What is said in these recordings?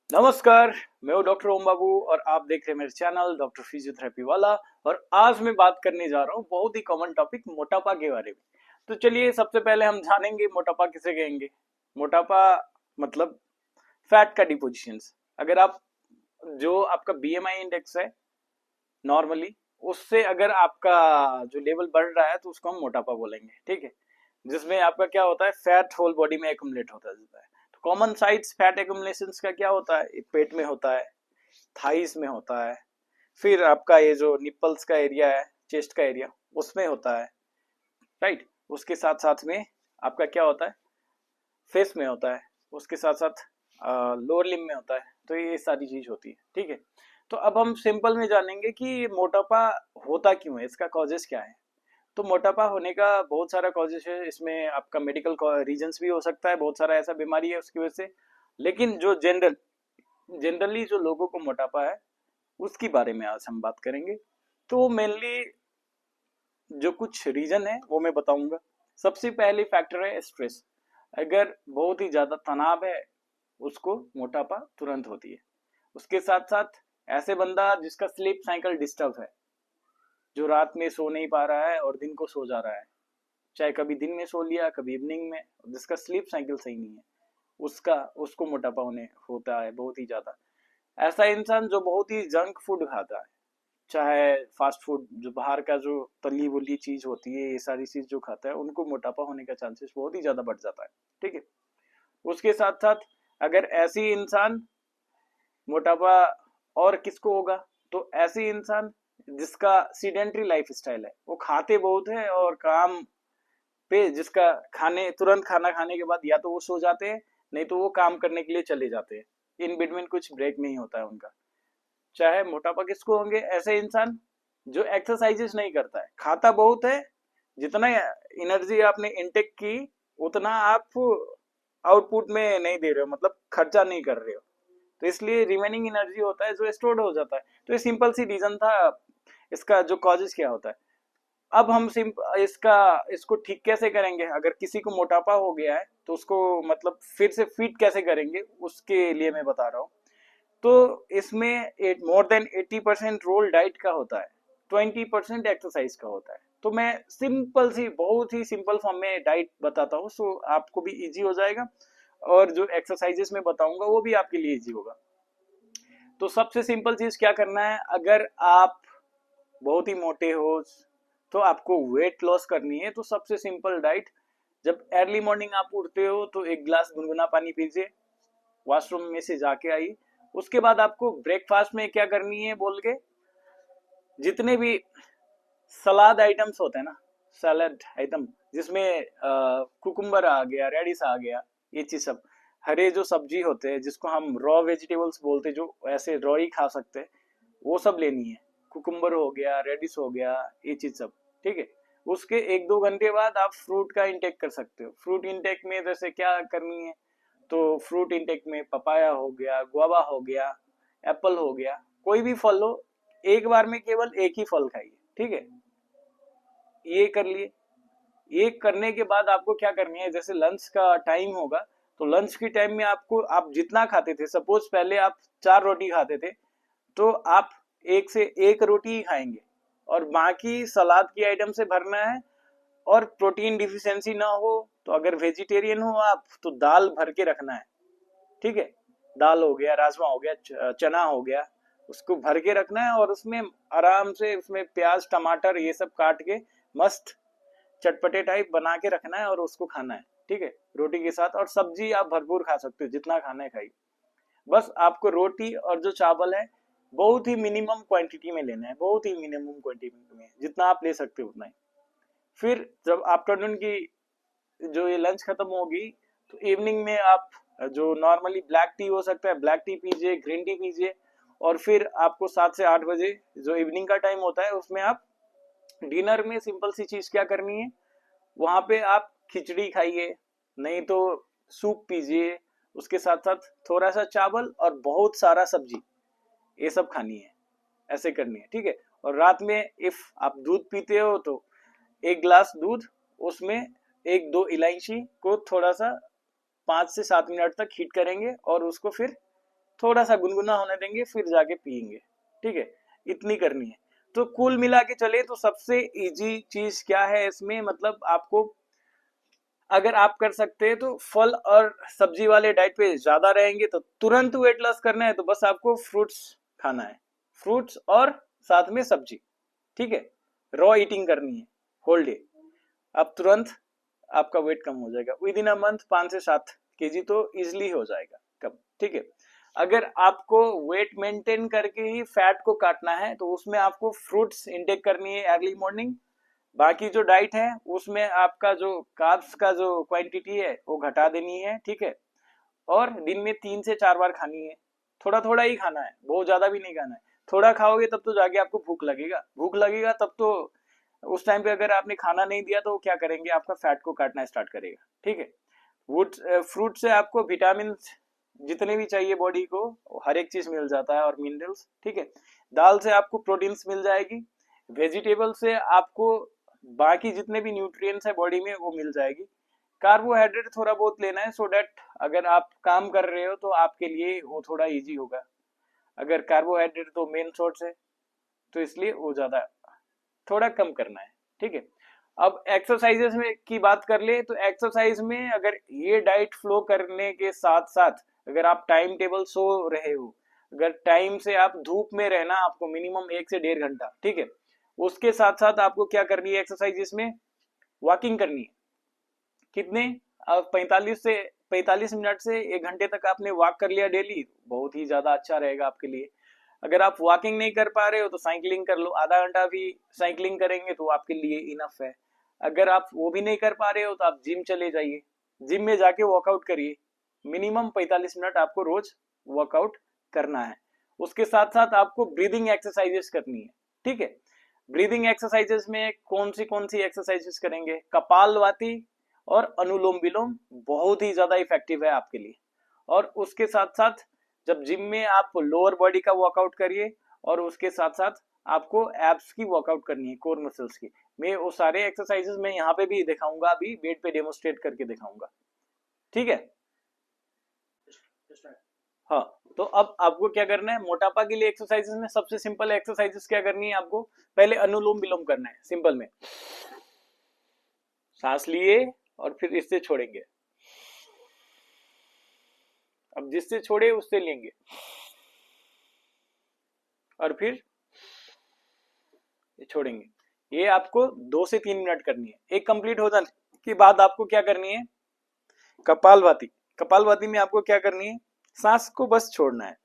नमस्कार। मैं हूँ डॉक्टर ओम बाबू और आप देख रहे हैं मेरे चैनल डॉक्टर फिजियोथेरेपी वाला। और आज मैं बात करने जा रहा हूँ बहुत ही कॉमन टॉपिक मोटापा के बारे में। तो चलिए सबसे पहले हम जानेंगे मोटापा किसे कहेंगे। मोटापा मतलब फैट का डिपोजिशंस। अगर आप जो आपका बीएमआई इंडेक्स है नॉर्मली उससे अगर आपका जो लेवल बढ़ रहा है तो उसको हम मोटापा बोलेंगे, ठीक है। जिसमें आपका क्या होता है, फैट होल बॉडी में एक्युमुलेट होता जाता है। तो कॉमन साइट्स फैट एक्युमुलेशन का क्या होता है, पेट में होता है, थाइस में होता है, फिर आपका ये जो निपल्स का एरिया है, चेस्ट का एरिया, उसमें होता है, राइट। उसके साथ साथ में आपका क्या होता है, फेस में होता है, उसके साथ साथ लोअर लिम्ब में होता है। तो ये सारी चीज होती है, ठीक है। तो अब हम सिंपल में जानेंगे कि मोटापा होता क्यों है, इसका कॉजेस क्या है। तो मोटापा होने का बहुत सारा कॉजेस है, इसमें आपका मेडिकल रीजंस भी हो सकता है, बहुत सारा ऐसा बीमारी है उसकी वजह से। लेकिन जो जनरली जो लोगों को मोटापा है उसके बारे में आज हम बात करेंगे। तो मेनली जो कुछ रीजन है वो मैं बताऊंगा। सबसे पहले फैक्टर है स्ट्रेस। अगर बहुत ही ज्यादा तनाव है उसको मोटापा तुरंत होती है। उसके साथ साथ ऐसे बंदा जिसका स्लीप साइकिल डिस्टर्ब है, जो रात में सो नहीं पा रहा है और दिन को सो जा रहा है, चाहे कभी दिन में सो लिया कभी इवनिंग में, जिसका स्लीप साइकिल सही नहीं है, उसका उसको मोटापा होने होता है बहुत ही ज्यादा। ऐसा इंसान जो बहुत ही जंक फूड खाता है, चाहे फास्ट फूड, जो बाहर का जो तली वली चीज होती है, ये सारी चीज जो खाता है, उनको मोटापा होने का चांसेस बहुत ही ज्यादा बढ़ जाता है, ठीक है। उसके साथ साथ अगर ऐसी इंसान मोटापा और किसको होगा, तो ऐसी इंसान जिसका सीडेंट्री लाइफ स्टाइल है, वो खाते बहुत है और काम पे जिसका खाने तुरंत खाना खाने के बाद या तो वो सो जाते हैं, नहीं तो वो काम करने के लिए चले जाते हैं। इन बिटवीन कुछ ब्रेक नहीं होता है उनका। चाहे मोटापा किसको होंगे, ऐसे इंसान जो एक्सरसाइजेस नहीं करता है, खाता बहुत है, जितना एनर्जी आपने इनटेक की उतना आप आउटपुट में नहीं दे रहे हो, मतलब खर्चा नहीं कर रहे हो। तो इसलिए रिमेनिंग एनर्जी होता है जो स्टोर्ड हो जाता है। तो ये सिंपल सी रीजन था। इसका जो कॉजेज क्या होता है, अब हम इसको ठीक कैसे करेंगे। अगर किसी को मोटापा हो गया है तो उसको मतलब फिर से फिट कैसे करेंगे, उसके लिए मैं बता रहा हूँ। तो इसमें मोर देन 80% रोल डाइट का होता है, 20% एक्सरसाइज का होता है। तो मैं सिंपल सी बहुत ही सिंपल फॉर्म में डाइट बताता हूँ, सो आपको भी इजी हो जाएगा और जो एक्सरसाइजेस मैं बताऊंगा वो भी आपके लिए इजी होगा। तो सबसे सिंपल चीज क्या करना है, अगर आप बहुत ही मोटे हो तो आपको वेट लॉस करनी है, तो सबसे सिंपल डाइट, जब अर्ली मॉर्निंग आप उठते हो तो एक गिलास गुनगुना पानी पीजिए, वॉशरूम में से जाके आई। उसके बाद आपको ब्रेकफास्ट में क्या करनी है बोल के, जितने भी सलाद आइटम्स होते हैं ना, सलाद आइटम जिसमें कुकुम्बर आ गया, रेडिस आ गया, ये चीज सब, हरे जो सब्जी होते हैं जिसको हम रॉ वेजिटेबल्स बोलते हैं, जो ऐसे रॉ ही खा सकते हैं, वो सब लेनी है। कुकुम्बर हो गया, रेडिस हो गया, ये चीज सब, ठीक है। उसके 1-2 घंटे बाद आप फ्रूट का इंटेक कर सकते हो। फ्रूट इंटेक में जैसे क्या करनी है, तो फ्रूट इंटेक में पपाया हो गया, गुआवा हो गया, एप्पल हो गया, कोई भी फल हो, एक बार में केवल एक ही फल खाइए, ठीक है। ये कर लिए। ये करने के बाद आपको क्या करनी है, जैसे लंच का टाइम होगा, तो लंच के टाइम में आपको, आप जितना खाते थे, सपोज पहले आप 4 रोटी खाते थे, तो आप एक से एक रोटी ही खाएंगे और बाकी सलाद की आइटम से भरना है। और प्रोटीन डिफिशियंसी ना हो, तो अगर वेजिटेरियन हो आप तो दाल भर के रखना है, ठीक है। दाल हो गया, राजमा हो गया, चना हो गया, उसको भर के रखना है और उसमें आराम से उसमें प्याज टमाटर ये सब काट के मस्त चटपटे टाइप बना के रखना है और उसको खाना है, ठीक है, रोटी के साथ। और सब्जी आप भरपूर खा सकते हो, जितना खाना है खाइए। बस आपको रोटी और जो चावल है बहुत ही मिनिमम क्वांटिटी में लेना है, बहुत ही मिनिमम क्वांटिटी में, जितना आप ले सकते हो उतना ही। फिर जब आफ्टरनून की जो ये लंच खत्म होगी, तो इवनिंग में आप जो नॉर्मली ब्लैक टी हो सकता है, ब्लैक टी पीजिए, ग्रीन टी पीजिए। और फिर आपको 7 से 8 बजे जो इवनिंग का टाइम होता है, उसमें आप डिनर में सिंपल सी चीज क्या करनी है, वहां पे आप खिचड़ी खाइए, नहीं तो सूप पीजिए। उसके साथ साथ थोड़ा सा चावल और बहुत सारा सब्जी, ये सब खानी है, ऐसे करनी है, ठीक है। और रात में इफ आप दूध पीते हो तो 1 गिलास दूध, उसमें 1-2 इलायची को थोड़ा सा 5 से 7 मिनट तक हीट करेंगे और उसको फिर थोड़ा सा गुनगुना होने देंगे, फिर जाके पियेंगे। ठीक है, इतनी करनी है। तो कुल मिला के चले तो सबसे इजी चीज क्या है इसमें, मतलब आपको अगर आप कर सकते हैं तो फल और सब्जी वाले डाइट पे ज्यादा रहेंगे, तो तुरंत वेट लॉस करना है तो बस आपको फ्रूट्स खाना है, फ्रूट्स और साथ में सब्जी। ठीक है, रॉ ईटिंग करनी है होल डे, अब तुरंत आपका वेट कम हो जाएगा। विद इन अ मंथ 5 से 7 kg तो इजिली हो जाएगा कम। ठीक है, अगर आपको वेट मेंटेन करके ही फैट को काटना है तो उसमें आपको फ्रूट्स इंटेक करनी है अर्ली मॉर्निंग। बाकी जो डाइट है उसमें आपका जो कार्ब्स का जो क्वांटिटी है वो घटा देनी है। ठीक है, और दिन में 3 से 4 बार खानी है, थोड़ा थोड़ा ही खाना है, बहुत ज्यादा भी नहीं खाना है। थोड़ा खाओगे तब तो जाके आपको भूख लगेगा, भूख लगेगा तब तो उस टाइम पे अगर आपने खाना नहीं दिया तो क्या करेंगे, आपका फैट को काटना स्टार्ट करेगा। ठीक है, वुड फ्रूट से आपको विटामिन जितने भी चाहिए बॉडी को हर एक चीज मिल जाता है और मिनरल्स। ठीक है, दाल से आपको प्रोटीन्स मिल जाएगी, वेजिटेबल से आपको बाकी जितने भी न्यूट्रिएंट्स है बॉडी में वो मिल जाएगी। कार्बोहाइड्रेट थोड़ा बहुत लेना है सो दैट अगर आप काम कर रहे हो तो आपके लिए वो थोड़ा इजी होगा। अगर कार्बोहाइड्रेट तो मेन सोर्स है तो इसलिए वो ज्यादा थोड़ा कम करना है। ठीक है, अब एक्सरसाइजेस में की बात कर ले तो एक्सरसाइज में अगर ये डाइट फ्लो करने के साथ साथ अगर आप टाइम टेबल सो रहे हो, अगर टाइम से आप धूप में रहना आपको मिनिमम 1 से 1.5 घंटा। ठीक है, उसके साथ साथ आपको क्या करनी है एक्सरसाइजेस में, वॉकिंग करनी है। कितने, अब 45 मिनट से 1 घंटे तक आपने वॉक कर लिया डेली, बहुत ही ज्यादा अच्छा रहेगा आपके लिए। अगर आप वॉकिंग नहीं कर पा रहे हो तो साइकिलिंग कर लो, आधा घंटा भी साइकिलिंग करेंगे तो आपके लिए इनफ है। अगर आप वो भी नहीं कर पा रहे हो तो आप जिम चले जाइए, जिम में जाके वर्कआउट करिए, मिनिमम 45 मिनट आपको रोज वर्कआउट करना है। उसके साथ साथ आपको ब्रीदिंग एक्सरसाइजेस करनी है। ठीक है, ब्रीदिंग एक्सरसाइजेस में कौन सी एक्सरसाइजेस करेंगे, कपालभाति और अनुलोम विलोम बहुत ही ज्यादा इफेक्टिव है आपके लिए। और उसके साथ साथ जब जिम में आप लोअर बॉडी का वर्कआउट करिए और उसके साथ साथ आपको एब्स की वर्कआउट करनी है, कोर मसल्स की। मैं वो सारे एक्सरसाइजेस में यहाँ पे भी दिखाऊंगा, अभी बेड पे डेमोस्ट्रेट करके दिखाऊंगा। ठीक है, हाँ। तो अब आपको क्या करना है, मोटापा के लिए एक्सरसाइजेस में सबसे सिंपल एक्सरसाइजेस क्या करनी है आपको, पहले अनुलोम विलोम करना है। सिंपल में सांस लिए और फिर इससे छोड़ेंगे, अब जिससे छोड़े उससे लेंगे और फिर छोड़ेंगे। ये आपको 2 से 3 मिनट करनी है। एक कंप्लीट हो जाने के बाद आपको क्या करनी है, कपालभाति। कपालभाति में आपको क्या करनी है, सांस को बस छोड़ना है।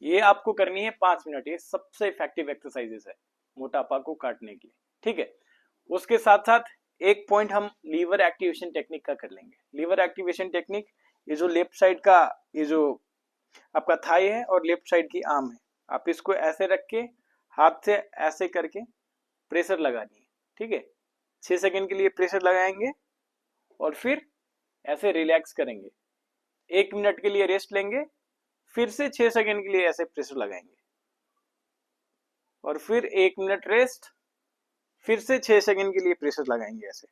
ये आपको करनी है 5 मिनट। ये सबसे इफेक्टिव एक्सरसाइजेस है मोटापा को काटने की। ठीक है, उसके साथ साथ एक पॉइंट हम लीवर एक्टिवेशन टेक्निक का कर लेंगे। लीवर एक्टिवेशन टेक्निक, ये जो लेफ्ट साइड का ये जो आपका थाई है और लेफ्ट साइड की आर्म है, आप इसको ऐसे रख के हाथ से ऐसे करके प्रेशर लगानी है। ठीक है, 6 सेकंड के लिए प्रेशर लगाएंगे और फिर ऐसे रिलैक्स करेंगे, 1 मिनट के लिए रेस्ट लेंगे, फिर से 6 सेकंड के लिए ऐसे प्रेशर लगाएंगे और फिर 1 मिनट रेस्ट, फिर से 6 सेकंड के लिए प्रेशर लगाएंगे ऐसे,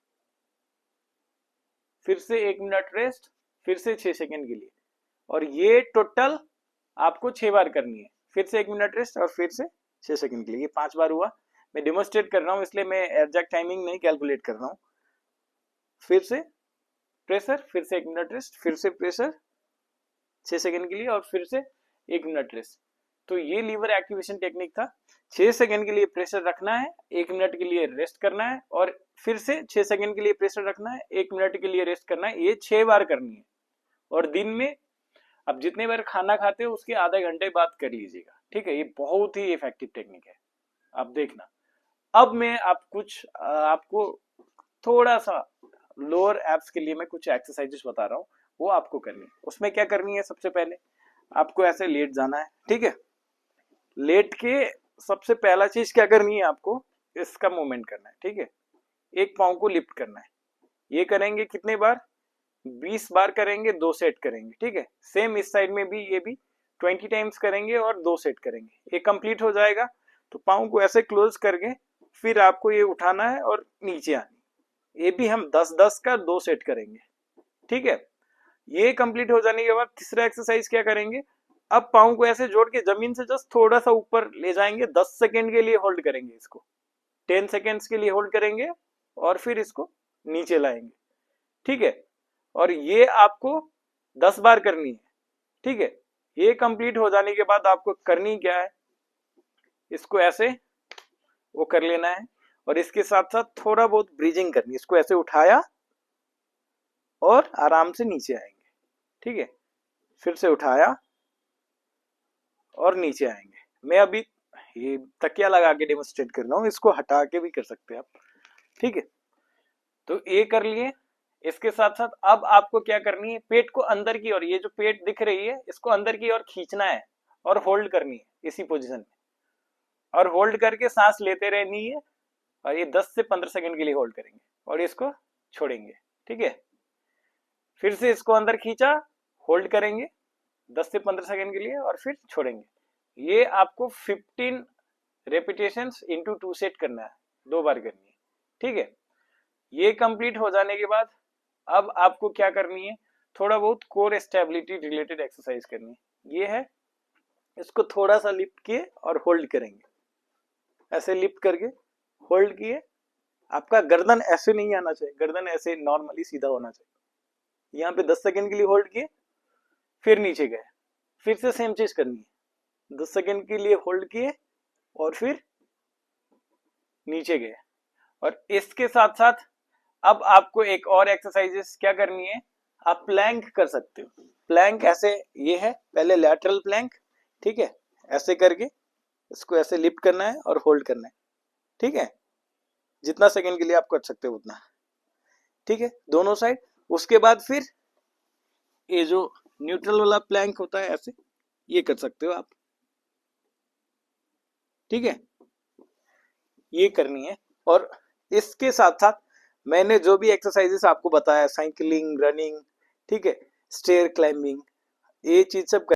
फिर से 1 मिनट रेस्ट, फिर से 6 सेकंड के लिए। और ये टोटल आपको 6 बार करनी है, फिर से 1 मिनट रेस्ट और फिर से 6 सेकंड के लिए। ये 5 बार हुआ। मैं डेमोस्ट्रेट कर रहा हूं इसलिए मैं एग्जैक्ट टाइमिंग नहीं कैलकुलेट कर रहा हूं। फिर से प्रेशर, फिर से 1 मिनट रेस्ट, फिर से प्रेशर 6 सेकंड के लिए और फिर से 1 मिनट रेस्ट। तो ये लीवर एक्टिवेशन टेक्निक था। 6 सेकंड के लिए प्रेशर रखना है, 1 मिनट के लिए रेस्ट करना है और फिर से 6 सेकंड के लिए प्रेशर रखना है, 1 मिनट के लिए रेस्ट करना है। ये 6 बार करनी है और दिन में आप जितने बार खाना खाते हो उसके आधे घंटे बाद कर लीजिएगा। ठीक है, ये बहुत ही इफेक्टिव टेक्निक है, आप देखना। अब मैं आपको थोड़ा सा लोअर एब्स के लिए मैं कुछ एक्सरसाइजेस बता रहा हूँ, वो आपको करनी है। उसमें क्या करनी है, सबसे पहले आपको ऐसे लेट जाना है। ठीक है, लेट के सबसे पहला चीज क्या करनी है, आपको इसका मूवमेंट करना है। ठीक है, एक पाँव को लिफ्ट करना है। ये करेंगे कितने बार, 20 बार करेंगे, 2 सेट करेंगे। ठीक है, सेम इस साइड में भी ये भी 20 टाइम्स करेंगे और 2 सेट करेंगे। ये कंप्लीट हो जाएगा तो पाँव को ऐसे क्लोज करके फिर आपको ये उठाना है और नीचे आनी। ये भी हम 10-10 का 2 सेट करेंगे, ठीक है। ये कंप्लीट हो जाने के बाद तीसरा एक्सरसाइज क्या करेंगे, अब पाँव को ऐसे जोड़ के जमीन से जस्ट थोड़ा सा ऊपर ले जाएंगे, 10 सेकेंड के लिए होल्ड करेंगे इसको, 10 सेकेंड्स के लिए होल्ड करेंगे और फिर इसको नीचे लाएंगे, ठीक है। और ये आपको 10 बार करनी है, ठीक है। ये कंप्लीट हो जाने के बाद आपको करनी क्या है, इसको ऐसे वो कर लेना है और इसके साथ साथ थोड़ा बहुत ब्रीजिंग करनी है। इसको ऐसे उठाया और आराम से नीचे आएंगे, ठीक है। फिर से उठाया और नीचे आएंगे। मैं अभी ये तकिया लगा के डेमोन्स्ट्रेट कर रहा हूँ, इसको हटा के भी कर सकते हैं आप, ठीक है। तो ये कर लिए। इसके साथ साथ अब आपको क्या करनी है, पेट को अंदर की ओर, ये जो पेट दिख रही है इसको अंदर की ओर खींचना है और होल्ड करनी है इसी पोजीशन में, और होल्ड करके सांस लेते रहनी है। और ये 10 से 15 सेकंड के लिए होल्ड करेंगे और इसको छोड़ेंगे, ठीक है। फिर से इसको अंदर खींचा, होल्ड करेंगे 10 से 15 सेकंड के लिए और फिर छोड़ेंगे। ये आपको 15 रेपिटेशंस इंटू 2 सेट करना है, 2 बार करनी है, ठीक है। ये कंप्लीट हो जाने के बाद अब आपको क्या करनी है, थोड़ा बहुत कोर स्टेबिलिटी रिलेटेड एक्सरसाइज करनी है। ये है, इसको थोड़ा सा लिफ्ट किए और होल्ड करेंगे, ऐसे लिफ्ट करके होल्ड किए। आपका गर्दन ऐसे नहीं आना चाहिए, गर्दन ऐसे नॉर्मली सीधा होना चाहिए। यहाँ पे 10 सेकंड के लिए होल्ड किए, फिर नीचे गए, फिर से सेम चीज करनी है, 10 सेकंड के लिए होल्ड किए और फिर नीचे गए। और इसके साथ साथ अब आपको एक और एक्सरसाइजेस क्या करनी है, आप प्लैंक कर सकते हो। प्लैंक ऐसे, ये है पहले लैटरल प्लैंक, ठीक है। ऐसे करके इसको ऐसे लिफ्ट करना है और होल्ड करना है, ठीक है। जितना सेकंड के लिए आप कर सकते हो उतना, ठीक है, दोनों साइड। उसके बाद फिर ये जो न्यूट्रल वाला प्लैंक होता है ऐसे, ये कर सकते हो आप, ठीक है। ये करनी है। और इसके साथ साथ मैंने जो भी एक्सरसाइजेस आपको बताया, साइकिलिंग, रनिंग, ठीक है, स्टेयर क्लाइंबिंग, ये चीज सब